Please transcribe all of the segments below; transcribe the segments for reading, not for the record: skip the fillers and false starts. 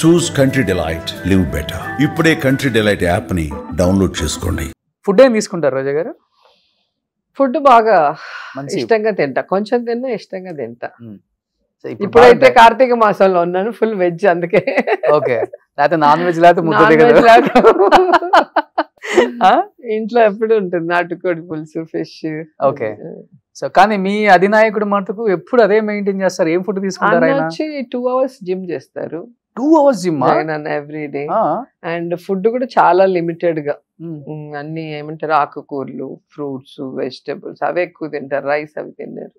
చూస్ country delight, live better. ఇప్పుడే country delight app ని download చేసుకోండి. ఫుడ్ ఏం తీసుకుంటారు రోజా గారు? ఫుడ్ బాగా ఇష్టంగా తింటా, కొంచెం తిన్నా ఇష్టంగా తింటా. ఇప్పుడైతే కార్తీక మాసంలో ఉన్నాను, ఫుల్ వెజ్, అందుకే. ఓకే, లేకపోతే నాన్ వెజ్ లేకపోతే ఇంట్లో ఎప్పుడు ఉంటుంది నాటుకోడి పులుసు, ఫిష్. ఓకే, సో కానీ మీ అధినాయకుడు మటుకు ఎప్పుడు అదే మెయింటైన్ చేస్తారు. ఏం ఫుడ్ తీసుకుంటారు? ఆయన వచ్చి 2 hours జిమ్ చేస్తారు. 2 hours gym every day. And food కూడా చాలా లిమిటెడ్ గా, అన్ని ఏమంటారు ఆకుకూరలు, ఫ్రూట్స్, వెజిటబుల్స్ అవే ఎక్కువ తింటారు. రైస్ అవి తిన్నారు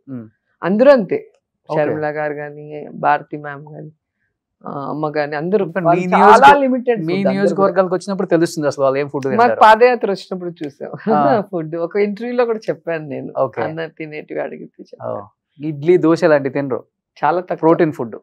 అందరూ అంతే. శర్మిల గారు గాని, భారతి మ్యామ్ గాని, అమ్మ గాని అందరూ చాలా లిమిటెడ్. మీ నియోజకవర్గాలకు వచ్చినప్పుడు తెలుస్తుంది అసలు వాళ్ళు ఏం ఫుడ్. మాకు పాదయాత్ర వచ్చినప్పుడు చూసాం ఫుడ్. ఒక ఇంటర్వ్యూలో కూడా చెప్పాను నేను, అన్న తినేటివి అడిగితే ఇడ్లీ దోశ లాంటివి తినరు, చాలా ప్రోటీన్ ఫుడ్.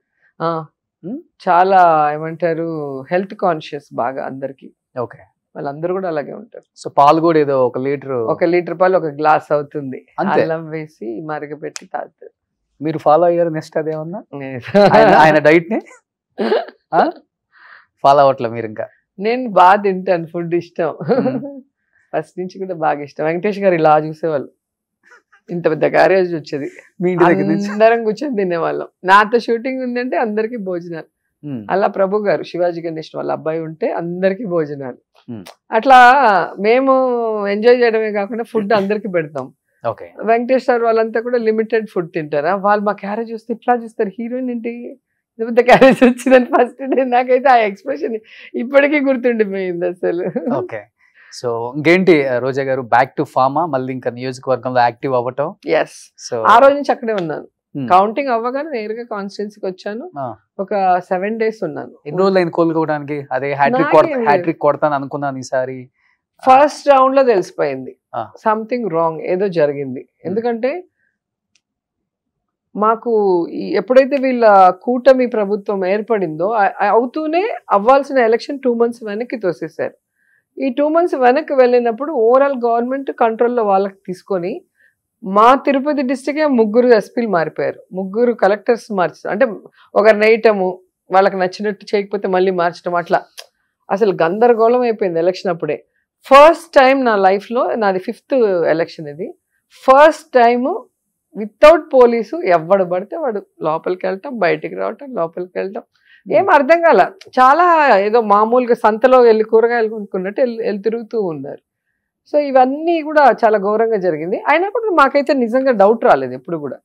చాలా ఏమంటారు హెల్త్ కాన్షియస్ బాగా అందరికి. ఓకే, వాళ్ళందరూ కూడా అలాగే ఉంటారు. సో పాలు కూడా ఏదో 1 లీటర్ పాలు 1 గ్లాస్ అవుతుంది, అల్లం వేసి మరగబెట్టి తాగుతారు. మీరు ఫాలో అయ్యారు నెక్స్ట్ అదేమన్నా ఆయన డైట్ ని? ఫాలో అవట్లే మీరు? ఇంకా నేను బాగా తింటాను, ఫుడ్ ఇష్టం ఫస్ట్ నుంచి కూడా బాగా ఇష్టం. వెంకటేష్ గారు ఇలా చూసేవాళ్ళు, ఇంత పెద్ద క్యారేజ్ వచ్చేది, అందరం కూర్చొని తినేవాళ్ళం. నాతో షూటింగ్ ఉందంటే అందరికి భోజనాలు. అలా ప్రభు గారు, శివాజీ గణేష్ వాళ్ళ అబ్బాయి ఉంటే అందరికి భోజనాలు. అట్లా మేము ఎంజాయ్ చేయడమే కాకుండా ఫుడ్ అందరికి పెడతాం. వెంకటేష్ సార్ వాళ్ళంతా కూడా లిమిటెడ్ ఫుడ్ తింటారా. వాళ్ళు మా క్యారేజ్ వస్తే ఇట్లా చూస్తారు, హీరోయిన్ ఏంటి పెద్ద క్యారేజ్ వచ్చిందని ఫస్ట్ డే. నాకైతే ఆ ఎక్స్ప్రెషన్ ఇప్పటికీ గుర్తుండిపోయింది అసలు. ఓకే, సో ఇంకేంటి రోజా గారు, బ్యాక్ టు ఫార్మా, మళ్ళీ ఇంకా నియోజకవర్గంలో యాక్టివ్ అవ్వటం? ఎస్, సో ఆ రోజు నుంచి అక్కడే ఉన్నాను. కౌంటింగ్ అవ్వగానే నేరుగా కాన్స్టిట్యున్సీకి వచ్చాను. ఒక 7 days ఉన్నాను. ఎన్ని రోజులు అయింది కోలుకోవడానికి? అదే హ్యాట్రిక్ కొడతాను అనుకున్నాను ఈసారి. ఫస్ట్ రౌండ్ లో తెలిసిపోయింది సంథింగ్ రాంగ్, ఏదో జరిగింది. ఎందుకంటే మాకు ఎప్పుడైతే వీళ్ళ కూటమి ప్రభుత్వం ఏర్పడిందో అవుతూనే అవ్వాల్సిన ఎలక్షన్ 2 months వెనక్కి తోసేశారు. ఈ 2 months వెనక్కి వెళ్ళినప్పుడు ఓవరాల్ గవర్నమెంట్ కంట్రోల్లో వాళ్ళకి తీసుకొని మా తిరుపతి డిస్టిక్ 3 ఎస్పీలు మారిపోయారు, 3 కలెక్టర్స్ మార్చారు. అంటే ఒకరు నేయటము, వాళ్ళకి నచ్చినట్టు చేయకపోతే మళ్ళీ మార్చడం, అట్లా అసలు గందరగోళం అయిపోయింది ఎలక్షన్ అప్పుడే. ఫస్ట్ టైం నా లైఫ్లో, నాది 5th ఎలక్షన్ ఇది, ఫస్ట్ టైము వితౌట్ పోలీసు ఎవడు పడితే వాడు లోపలికి వెళ్ళటం, బయటికి రావటం, లోపలికి వెళ్ళటం, ఏం అర్థం కాల. చాలా ఏదో మామూలుగా సంతలో వెళ్ళి కూరగాయలు కొనుక్కున్నట్టు వెళ్ళి తిరుగుతూ ఉన్నారు. సో ఇవన్నీ కూడా చాలా ఘోరంగా జరిగింది. అయినా కూడా మాకైతే నిజంగా డౌట్ రాలేదు ఎప్పుడు కూడా.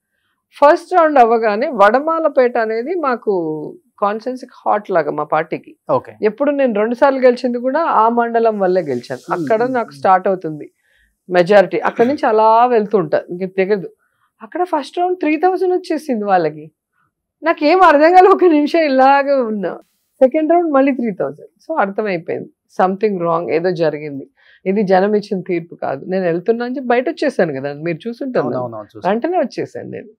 ఫస్ట్ రౌండ్ అవ్వగానే వడమాలపేట అనేది మాకు కాన్స్టిట్యున్సీకి హాట్ లాగా మా పార్టీకి. ఎప్పుడు నేను 2 సార్లు గెలిచింది కూడా ఆ మండలం వల్లే గెలిచాను. అక్కడ నాకు స్టార్ట్ అవుతుంది మెజారిటీ. అక్కడ నుంచి అలా వెళ్తుంటా, ఇంక తెగదు. అక్కడ ఫస్ట్ రౌండ్ 3000 వచ్చేసింది వాళ్ళకి. నాకేం అర్థం కాదు, 1 నిమిషం ఇలాగే ఉన్నా. సెకండ్ రౌండ్ మళ్ళీ 3000. సో అర్థమైపోయింది సంథింగ్ రాంగ్, ఏదో జరిగింది, ఇది జనం ఇచ్చిన తీర్పు కాదు. నేను వెళ్తున్నా అని చెప్పి బయట వచ్చేసాను కదా, మీరు చూసుంటాను, వెంటనే వచ్చేసాను నేను.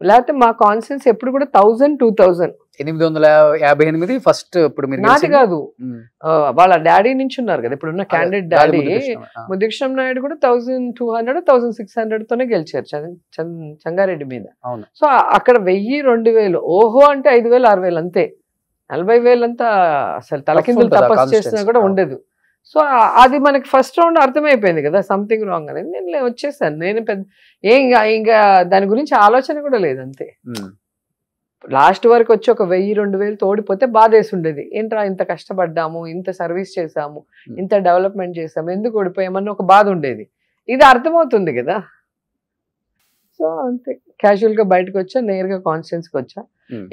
లేకపోతే మా కాన్స్టిట్యున్సీ ఎప్పుడు కూడా 1000, 2000. 858 ఫస్ట్. ఇప్పుడు నాది కాదు, వాళ్ళ డాడీ నుంచి ఉన్నారు కదా ఇప్పుడున్న క్యాండిడేట్ డాడీ ముద్దుకృష్ణ నాయుడు కూడా 1200, 1600 తోనే గెలిచారు చంగారెడ్డి మీద. సో అక్కడ 1000, 2000, ఓహో అంటే 5000, 6000 అంతే. 40,000 అంతా అసలు తలకిందులు తపస్సు చేసినా కూడా ఉండదు. సో అది మనకి ఫస్ట్ రౌండ్ అర్థమైపోయింది కదా సంథింగ్ రాంగ్ అనేది. నేను వచ్చేసాను, నేను పెద్ద ఇంకా దాని గురించి ఆలోచన కూడా లేదు అంతే. లాస్ట్ వరకు వచ్చి ఒక 1000, 2000 తోడిపోతే బాధేసి ఉండేది. ఏంట్రా ఇంత కష్టపడ్డాము, ఇంత సర్వీస్ చేసాము, ఇంత డెవలప్మెంట్ చేసాము, ఎందుకు ఓడిపోయామని ఒక బాధ ఉండేది. ఇది అర్థమవుతుంది కదా. సో అంతే, క్యాజువల్ గా బయటకు వచ్చా, నేరుగా కాన్స్టిట్యున్సీకి వచ్చా.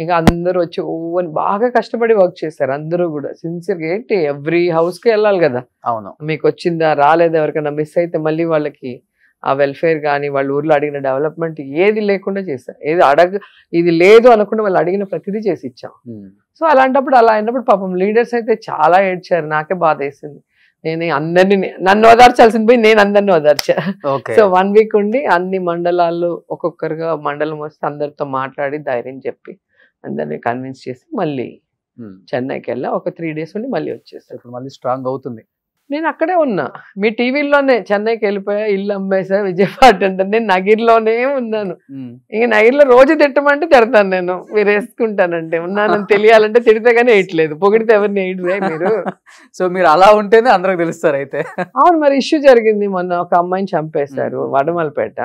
ఇంకా అందరూ వచ్చి ఓవని బాగా కష్టపడి వర్క్ చేశారు అందరూ కూడా సిన్సియర్గా. ఏంటి ఎవ్రీ హౌస్ కి వెళ్ళాలి కదా, అవును మీకు వచ్చిందా రాలేదా, ఎవరికైనా మిస్ అయితే మళ్ళీ వాళ్ళకి ఆ వెల్ఫేర్ కానీ వాళ్ళ ఊర్లో అడిగిన డెవలప్మెంట్ ఏది లేకుండా చేశారు. ఇది లేదు అనకుండా వాళ్ళు అడిగిన ప్రతిదీ చేసి ఇచ్చాం. సో అలాంటప్పుడు అలా అయినప్పుడు పాపం లీడర్స్ అయితే చాలా ఏడ్చారు, నాకే బాధ వేసింది. నేను అందరినీ, నన్ను ఓదార్చాల్సింది పోయి నేను అందరినీ ఓదార్చా. సో 1 week ఉండి అన్ని మండలాల్లో ఒక్కొక్కరుగా మండలం వస్తే అందరితో మాట్లాడి ధైర్యం చెప్పి అందరినీ కన్విన్స్ చేసి మళ్ళీ చెన్నైకి వెళ్ళా. ఒక 3 days ఉండి మళ్ళీ వచ్చేసారు. మళ్ళీ స్ట్రాంగ్ అవుతుంది. నేను అక్కడే ఉన్నా, మీ టీవీలోనే చెన్నైకి వెళ్ళిపోయా, ఇల్లు అమ్మేసా, విజయవాడ అంటే నేను నగిరిలోనే ఉన్నాను. ఇంక నగిరిలో రోజు తిట్టమంటే తిడతాను నేను, మీరు వేసుకుంటానంటే. ఉన్నానని తెలియాలంటే తిడితే కానీ వేయట్లేదు, పొగిడితే ఎవరిని వేయడువే మీరు. సో మీరు అలా ఉంటేనే అందరికి తెలుస్తారు అయితే. అవును, మరి ఇష్యూ జరిగింది మొన్న, ఒక అమ్మాయిని చంపేశారు వడమలపేట.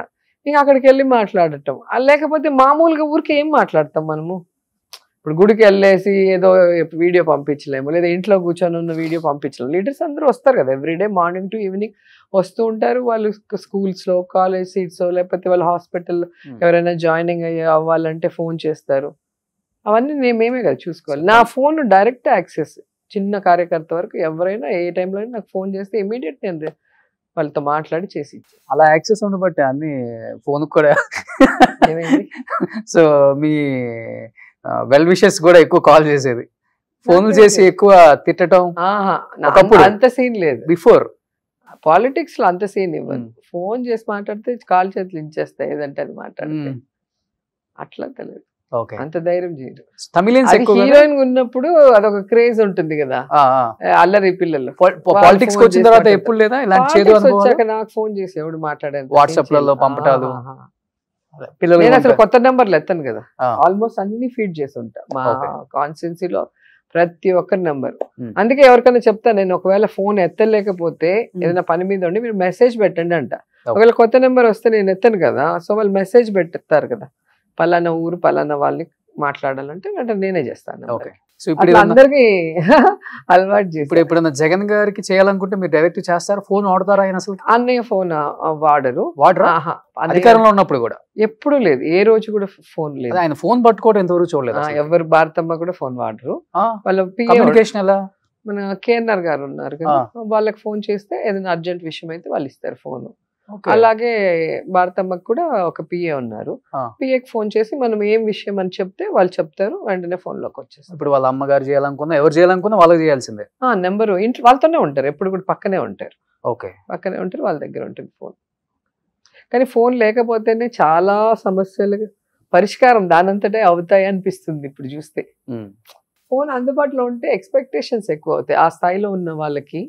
ఇంక అక్కడికి వెళ్ళి మాట్లాడటం, లేకపోతే మామూలుగా ఊరికి ఏం మాట్లాడతాం మనము. ఇప్పుడు గుడికి వెళ్ళేసి ఏదో వీడియో పంపించలేము, లేదా ఇంట్లో కూర్చొని ఉన్న వీడియో పంపించలేము. లీడర్స్ అందరూ వస్తారు కదా, ఎవ్రీడే మార్నింగ్ టు ఈవినింగ్ వస్తూ ఉంటారు. వాళ్ళు స్కూల్స్లో, కాలేజ్ సీట్స్, లేకపోతే వాళ్ళ హాస్పిటల్లో ఎవరైనా జాయినింగ్ అవ్వాలంటే ఫోన్ చేస్తారు. అవన్నీ మేమే కదా చూసుకోవాలి. నా ఫోన్ డైరెక్ట్ యాక్సెస్, చిన్న కార్యకర్త వరకు ఎవరైనా ఏ టైంలో అయినా నాకు ఫోన్ చేస్తే ఇమీడియట్ నేను వాళ్ళతో మాట్లాడి చేసి. అలా యాక్సెస్ ఉండబట్టి అన్ని ఫోన్ కూడా. ఏమైంది? సో మీ వెల్ విషెస్ కూడా ఎక్కువ కాల్ చేసేది, ఫోన్లు చేసి ఎక్కువ తిట్టడం. అంత సీన్ లేదు. బిఫోర్ పాలిటిక్స్ లో అంత సీన్ ఇవ్వదు. ఫోన్ చేసి మాట్లాడితే కాల్ చేతులు ఇంచేస్తాయి, ఏదంటే అది మాట్లాడితే. అట్లా తెలియదు, అంత ధైర్యం చేయరు. తమిళన్స్ హీరోయిన్ ఉన్నప్పుడు అదొక క్రేజ్ ఉంటుంది కదా, అల్లరి పిల్లలు. పాలిటిక్స్ వచ్చిన తర్వాత ఎప్పుడు లేదా ఇలాంటి వచ్చాక నాకు ఫోన్ చేసి ఎవడు మాట్లాడాను, వాట్సాప్ లలో పంపటాలు. నేను అసలు కొత్త నెంబర్లు ఎత్తాను కదా, ఆల్మోస్ట్ అన్ని ఫీడ్ చేసి ఉంటా మా కాన్స్టిట్యున్సీలో ప్రతి ఒక్కరి నెంబర్. అందుకే ఎవరికైనా చెప్తా నేను, ఒకవేళ ఫోన్ ఎత్తలేకపోతే ఏదైనా పని మీద ఉండి మీరు మెసేజ్ పెట్టండి అంట. ఒకవేళ కొత్త నెంబర్ వస్తే నేను ఎత్తాను కదా, సో వాళ్ళు మెసేజ్ పెడతారు కదా, పలానా ఊరు పలానా వాళ్ళని మాట్లాడాలంటే వెంటనే నేనే చేస్తాను. సో ఇప్పుడు అందరికి అలవాటు చేసి. ఇప్పుడు ఎప్పుడైనా జగన్ గారికి చేయాలనుకుంటే మీరు డైరెక్ట్ చేస్తారు, ఫోన్ వాడతారా ఆయన అసలు? అన్నయ్య ఫోన్ వాడరు. అధికారంలో ఉన్నప్పుడు కూడా ఎప్పుడు లేదు, ఏ రోజు కూడా ఫోన్ లేదు. ఆయన ఫోన్ పట్టుకోవడం ఎంతవరకు చూడలేదు. ఎవరు భారతమ్మ కూడా ఫోన్ వాడరు. వాళ్ళ కమ్యూనికేషన్ ఎలా, మన కేఎన్ఆర్ గారు ఉన్నారు కదా, వాళ్ళకి ఫోన్ చేస్తే ఏదైనా అర్జెంట్ విషయం అయితే వాళ్ళు ఇస్తారు ఫోన్. అలాగే భారతమ్మకు కూడా ఒక పిఏ ఉన్నారు, పిఏకి ఫోన్ చేసి మనం ఏం విషయం అని చెప్తే వాళ్ళు చెప్తారు, వెంటనే ఫోన్ లోకి వచ్చేస్తారు. ఇప్పుడు వాళ్ళ అమ్మగారు చేయాలనుకున్నా, ఎవరు చేయాలనుకున్నా వాళ్ళకి చేయాల్సిందే. నెంబరు ఇంట్లో వాళ్ళతోనే ఉంటారు, ఎప్పుడు కూడా పక్కనే ఉంటారు. ఓకే, పక్కనే ఉంటారు, వాళ్ళ దగ్గర ఉంటుంది ఫోన్. కానీ ఫోన్ లేకపోతేనే చాలా సమస్యలు పరిష్కారం దానంతటే అవుతాయి అనిపిస్తుంది ఇప్పుడు చూస్తే. ఫోన్ అందుబాటులో ఉంటే ఎక్స్పెక్టేషన్స్ ఎక్కువ అవుతాయి ఆ స్థాయిలో ఉన్న వాళ్ళకి.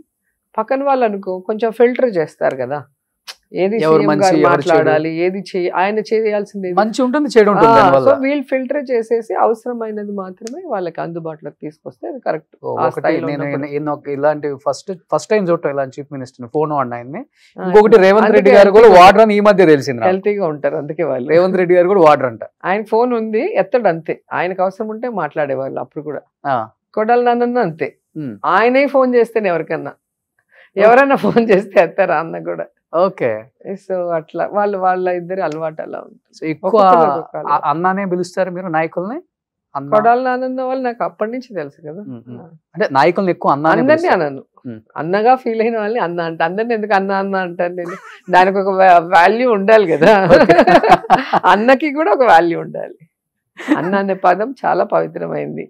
పక్కన వాళ్ళు అనుకో కొంచెం ఫిల్టర్ చేస్తారు కదా, ఏది మాట్లాడాలి, ఏది ఆయన చేయాల్సింది మంచి ఉంటుంది, చెడు ఉంటుంది. సో వీళ్ళు ఫిల్టర్ చేసేసి అవసరమైనది మాత్రమే వాళ్ళకి అందుబాటులోకి తీసుకొస్తే అది కరెక్ట్. ఇలాంటి ఫస్ట్ టైం చూడటం ఇలాంటి చీఫ్ మినిస్టర్ ఫోన్ వాడిన ఆయన్ని. ఇంకొకటి రేవంత్ రెడ్డి గారు కూడా వాడర్ అని ఈ మధ్య తెలిసింది. హెల్తీగా ఉంటారు అందుకే వాళ్ళు. రేవంత్ రెడ్డి గారు కూడా వాడర్ అంట. ఆయన ఫోన్ ఉంది ఎత్తడు అంతే, ఆయనకు అవసరం ఉంటే మాట్లాడేవాళ్ళు. అప్పుడు కూడా కొడాలి నాన్న అంతే, ఆయనే ఫోన్ చేస్తేనే ఎవరైనా ఫోన్ చేస్తే ఎత్తారా అన్న కూడా. ఓకే, సో అట్లా వాళ్ళ ఇద్దరు అలవాటు అలా ఉంటుంది. ఎక్కువ అన్నానే పిలుస్తారు మీరు నాయకుల్ని? కొడాలి నాన్న వాళ్ళు నాకు అప్పటి నుంచి తెలుసు కదా, అంటే నాయకుల్ని ఎక్కువ అందరినీ అన్నాను. అన్నగా ఫీల్ అయిన వాళ్ళని అన్న అంటే, అందరిని ఎందుకు అన్న అంటాను నేను, దానికి ఒక వాల్యూ ఉండాలి కదా. అన్నకి కూడా ఒక వాల్యూ ఉండాలి. అన్న అనే పదం చాలా పవిత్రమైంది.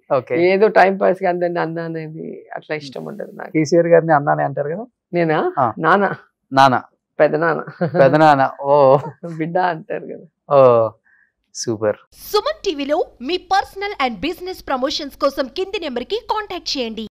ఏదో టైం పాస్ కి అందరిని అన్న అనేది అట్లా ఇష్టం ఉండదు నాకు. కేసీఆర్ గారిని అన్నానే అంటారు కదా. నేనా? నాన్న పెదనాన్న ఓ బిడ్డ అంటారు కదా. ఓ సూపర్. సుమన్ టీవీలో మీ పర్సనల్ అండ్ బిజినెస్ ప్రమోషన్స్ కోసం కింది నెంబర్ కి కాంటాక్ట్ చేయండి.